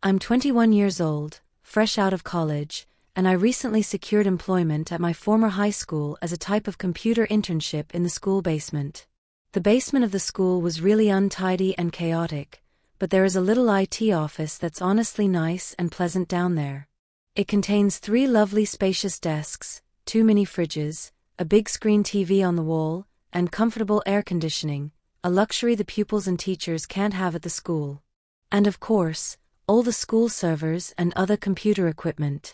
I'm 21 years old, fresh out of college, and I recently secured employment at my former high school as a type of computer internship in the school basement. The basement of the school was really untidy and chaotic, but there is a little IT office that's honestly nice and pleasant down there. It contains 3 lovely spacious desks, 2 mini fridges, a big screen TV on the wall, and comfortable air conditioning, a luxury the pupils and teachers can't have at the school. And of course, all the school servers and other computer equipment.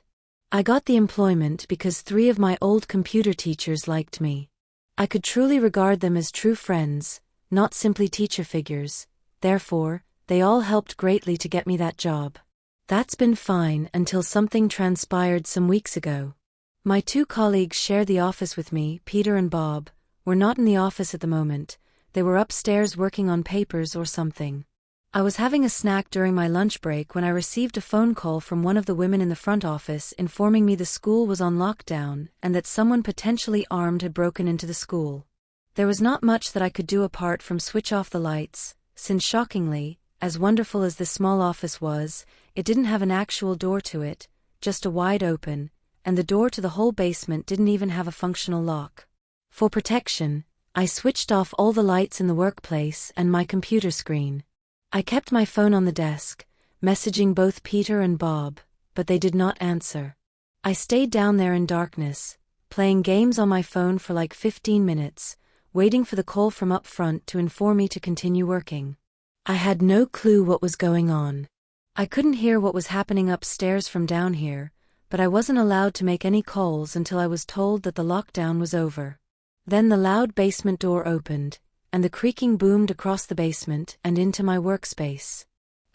I got the employment because 3 of my old computer teachers liked me. I could truly regard them as true friends, not simply teacher figures, therefore, they all helped greatly to get me that job. That's been fine until something transpired some weeks ago. My 2 colleagues share the office with me, Peter and Bob, were not in the office at the moment, they were upstairs working on papers or something. I was having a snack during my lunch break when I received a phone call from one of the women in the front office informing me the school was on lockdown and that someone potentially armed had broken into the school. There was not much that I could do apart from switch off the lights, since shockingly, as wonderful as this small office was, it didn't have an actual door to it, just a wide open, and the door to the whole basement didn't even have a functional lock. For protection, I switched off all the lights in the workplace and my computer screen. I kept my phone on the desk, messaging both Peter and Bob, but they did not answer. I stayed down there in darkness, playing games on my phone for like 15 minutes, waiting for the call from up front to inform me to continue working. I had no clue what was going on. I couldn't hear what was happening upstairs from down here, but I wasn't allowed to make any calls until I was told that the lockdown was over. Then the loud basement door opened, and the creaking boomed across the basement and into my workspace.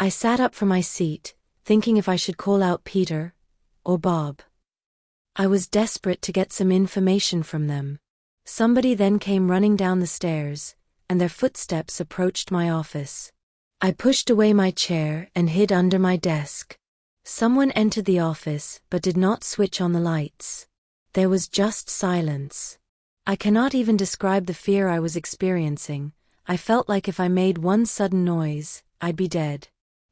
I sat up from my seat, thinking if I should call out Peter or Bob. I was desperate to get some information from them. Somebody then came running down the stairs, and their footsteps approached my office. I pushed away my chair and hid under my desk. Someone entered the office but did not switch on the lights. There was just silence. I cannot even describe the fear I was experiencing. I felt like if I made one sudden noise, I'd be dead.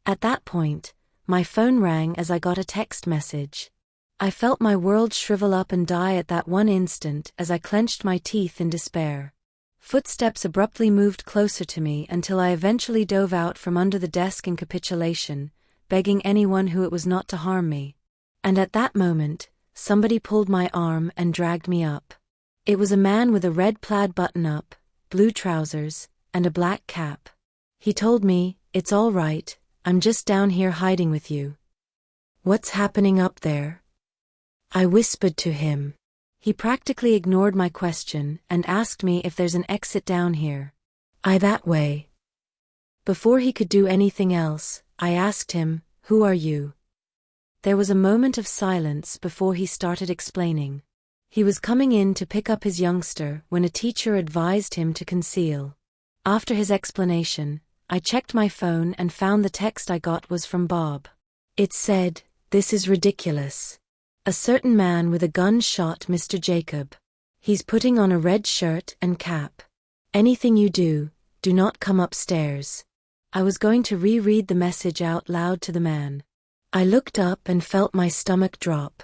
At that point, my phone rang as I got a text message. I felt my world shrivel up and die at that one instant as I clenched my teeth in despair. Footsteps abruptly moved closer to me until I eventually dove out from under the desk in capitulation, begging anyone who it was not to harm me. And at that moment, somebody pulled my arm and dragged me up. It was a man with a red plaid button-up, blue trousers, and a black cap. He told me, "It's all right, I'm just down here hiding with you." "What's happening up there?" I whispered to him. He practically ignored my question and asked me if there's an exit down here. That way." Before he could do anything else, I asked him, "Who are you?" There was a moment of silence before he started explaining. He was coming in to pick up his youngster when a teacher advised him to conceal. After his explanation, I checked my phone and found the text I got was from Bob. It said, "This is ridiculous. A certain man with a gun shot Mr. Jacob. He's putting on a red shirt and cap. Anything you do, do not come upstairs." I was going to reread the message out loud to the man. I looked up and felt my stomach drop.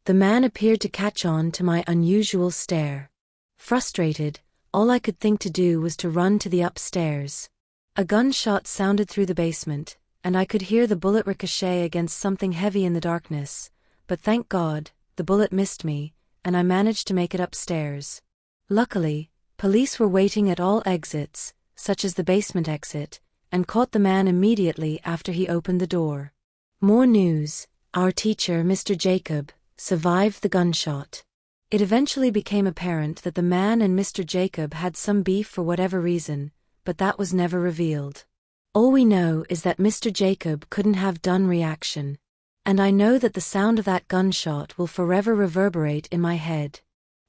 The man appeared to catch on to my unusual stare. Frustrated, all I could think to do was to run to the upstairs. A gunshot sounded through the basement, and I could hear the bullet ricochet against something heavy in the darkness, but thank God, the bullet missed me, and I managed to make it upstairs. Luckily, police were waiting at all exits, such as the basement exit, and caught the man immediately after he opened the door. More news: our teacher, Mr. Jacob, survived the gunshot. It eventually became apparent that the man and Mr. Jacob had some beef for whatever reason, but that was never revealed. All we know is that Mr. Jacob couldn't have done reaction. And I know that the sound of that gunshot will forever reverberate in my head.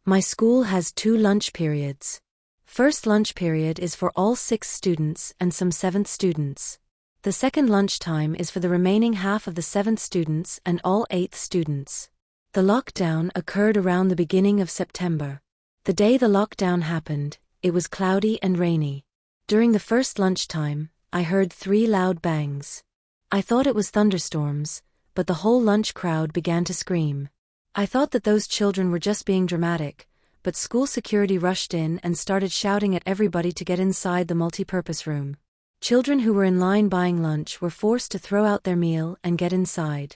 My school has 2 lunch periods. First lunch period is for all 6th students and some 7th students. The second lunchtime is for the remaining half of the 7th students and all 8th students. The lockdown occurred around the beginning of September. The day the lockdown happened, it was cloudy and rainy. During the first lunchtime, I heard 3 loud bangs. I thought it was thunderstorms, but the whole lunch crowd began to scream. I thought that those children were just being dramatic, but school security rushed in and started shouting at everybody to get inside the multipurpose room. Children who were in line buying lunch were forced to throw out their meal and get inside.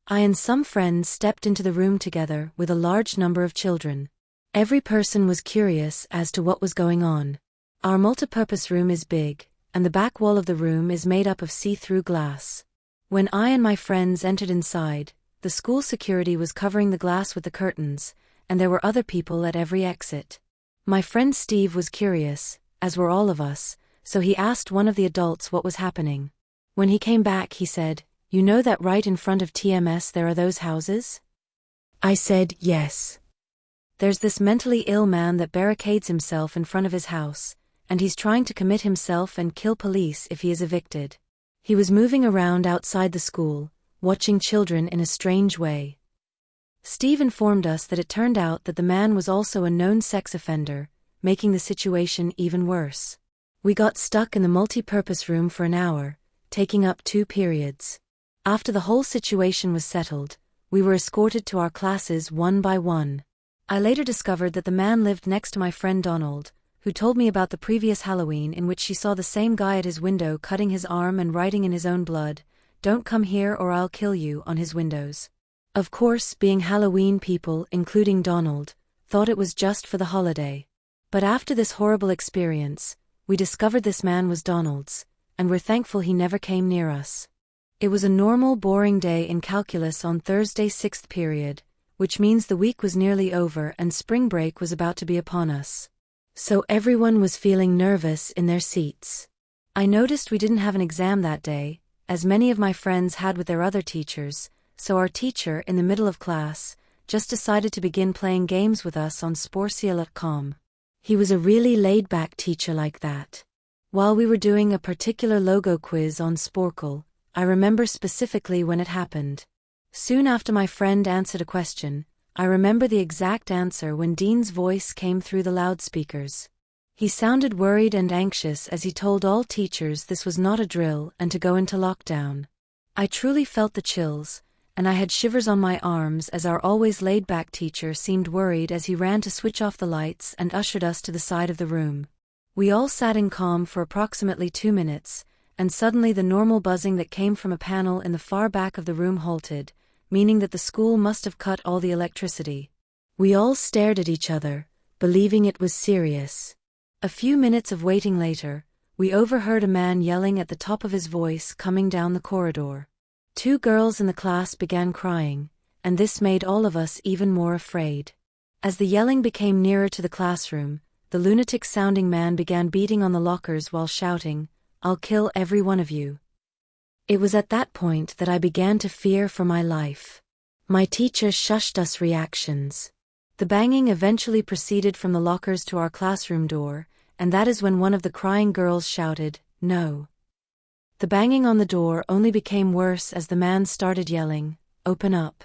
I and some friends stepped into the room together with a large number of children. Every person was curious as to what was going on. Our multipurpose room is big, and the back wall of the room is made up of see-through glass. When I and my friends entered inside, the school security was covering the glass with the curtains, and there were other people at every exit. My friend Steve was curious, as were all of us, so he asked one of the adults what was happening. When he came back, he said, "You know that right in front of TMS there are those houses?" I said, "Yes. There's this mentally ill man that barricades himself in front of his house, and he's trying to commit himself and kill police if he is evicted. He was moving around outside the school, watching children in a strange way." Steve informed us that it turned out that the man was also a known sex offender, making the situation even worse. We got stuck in the multi-purpose room for an hour, taking up 2 periods. After the whole situation was settled, we were escorted to our classes one by one. I later discovered that the man lived next to my friend Donald, who told me about the previous Halloween in which she saw the same guy at his window cutting his arm and writing in his own blood, "Don't come here or I'll kill you," on his windows. Of course, being Halloween people, including Donald, thought it was just for the holiday. But after this horrible experience, we discovered this man was Donald's, and we're thankful he never came near us. It was a normal, boring day in calculus on Thursday 6th period, which means the week was nearly over and spring break was about to be upon us. So everyone was feeling nervous in their seats. I noticed we didn't have an exam that day, as many of my friends had with their other teachers, so our teacher, in the middle of class, just decided to begin playing games with us on Sporcia.com. He was a really laid-back teacher like that. While we were doing a particular logo quiz on Sporcle, I remember specifically when it happened. Soon after my friend answered a question, I remember the exact answer when Dean's voice came through the loudspeakers. He sounded worried and anxious as he told all teachers this was not a drill and to go into lockdown. I truly felt the chills, and I had shivers on my arms as our always laid-back teacher seemed worried as he ran to switch off the lights and ushered us to the side of the room. We all sat in calm for approximately 2 minutes, and suddenly the normal buzzing that came from a panel in the far back of the room halted, meaning that the school must have cut all the electricity. We all stared at each other, believing it was serious. A few minutes of waiting later, we overheard a man yelling at the top of his voice coming down the corridor. 2 girls in the class began crying, and this made all of us even more afraid. As the yelling became nearer to the classroom, the lunatic-sounding man began beating on the lockers while shouting, "I'll kill every one of you." It was at that point that I began to fear for my life. My teacher shushed us reactions. The banging eventually proceeded from the lockers to our classroom door, and that is when one of the crying girls shouted, "No." The banging on the door only became worse as the man started yelling, "Open up."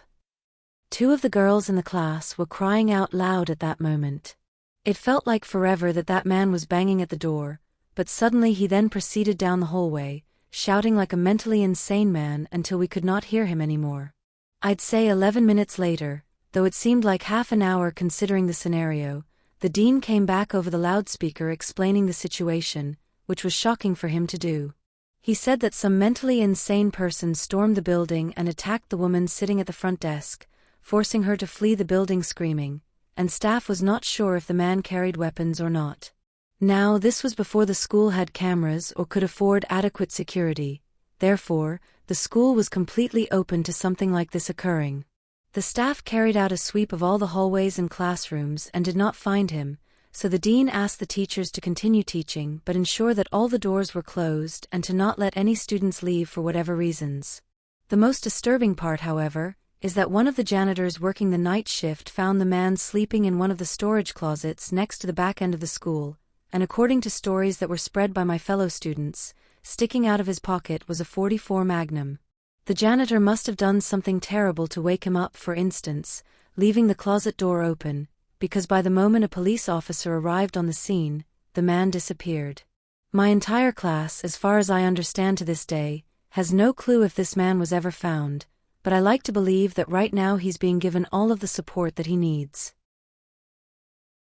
2 of the girls in the class were crying out loud at that moment. It felt like forever that man was banging at the door, but suddenly he then proceeded down the hallway, shouting like a mentally insane man until we could not hear him anymore. I'd say 11 minutes later, though it seemed like half an hour considering the scenario, the dean came back over the loudspeaker explaining the situation, which was shocking for him to do. He said that some mentally insane person stormed the building and attacked the woman sitting at the front desk, forcing her to flee the building screaming, and staff was not sure if the man carried weapons or not. Now, this was before the school had cameras or could afford adequate security, therefore, the school was completely open to something like this occurring. The staff carried out a sweep of all the hallways and classrooms and did not find him, so the dean asked the teachers to continue teaching but ensure that all the doors were closed and to not let any students leave for whatever reasons. The most disturbing part, however, is that one of the janitors working the night shift found the man sleeping in one of the storage closets next to the back end of the school, and according to stories that were spread by my fellow students, sticking out of his pocket was a .44 Magnum. The janitor must have done something terrible to wake him up, for instance, leaving the closet door open, because by the moment a police officer arrived on the scene, the man disappeared. My entire class, as far as I understand to this day, has no clue if this man was ever found, but I like to believe that right now he's being given all of the support that he needs.